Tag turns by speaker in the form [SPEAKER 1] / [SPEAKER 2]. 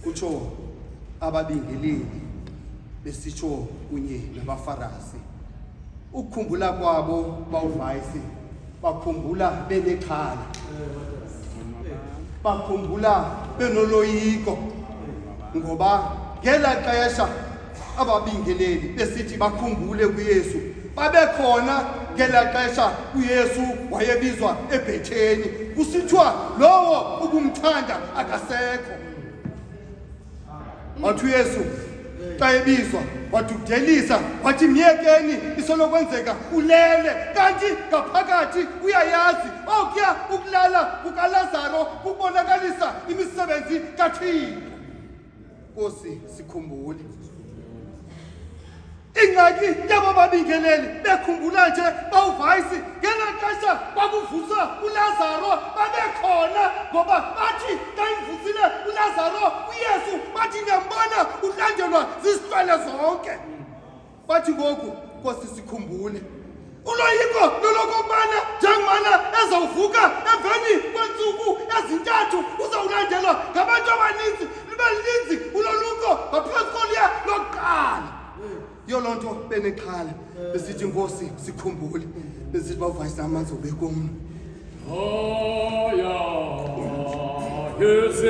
[SPEAKER 1] kutsho ababingeleli besitsho kunye nabafarisi. Ukukhumbula kwabo bawuvayisi bakhumbula benexhala, bakhumbula benoloyiko, ngoba ngela xesha ababingeleli besithi bakhumbule kuYesu babekhona ngela xesha uYesu wayebizwa eBhetheni, kusithiwa lowo ubumthanda akasekho. Wathi uYesu xa ebizwa wathi ukudelisa, wathi myekeni isenokwenzeka ulele, kanti ngaphakathi uyayazi okuya ukulala kukaLazaro kubonakalisa imisebenzi kaThixo. Nkosi sikhumbule ingxaki yabo babingeleli bekhumbula nje bawuvayisi ngela xesha bakuvusa uLazaro babekhona, ngoba bathi xa imvusile uLazaro uYesu bathi ngembona ulandelwa zisitwele zonke. Bathi ngoku Nkosi sikhumbule uloyiko lolokubana njengomana ezawuvuka emveni kweentsuku ezintathu uzawulandelwa ngabantu abaninzi, libe lininzi uloluko ngaphezu koluya lokuqala. Yiyo loo nto benexhala besithi Nkosi sikhumbule, besithi bawuvayisa amanzi obekomntu.
[SPEAKER 2] Yes,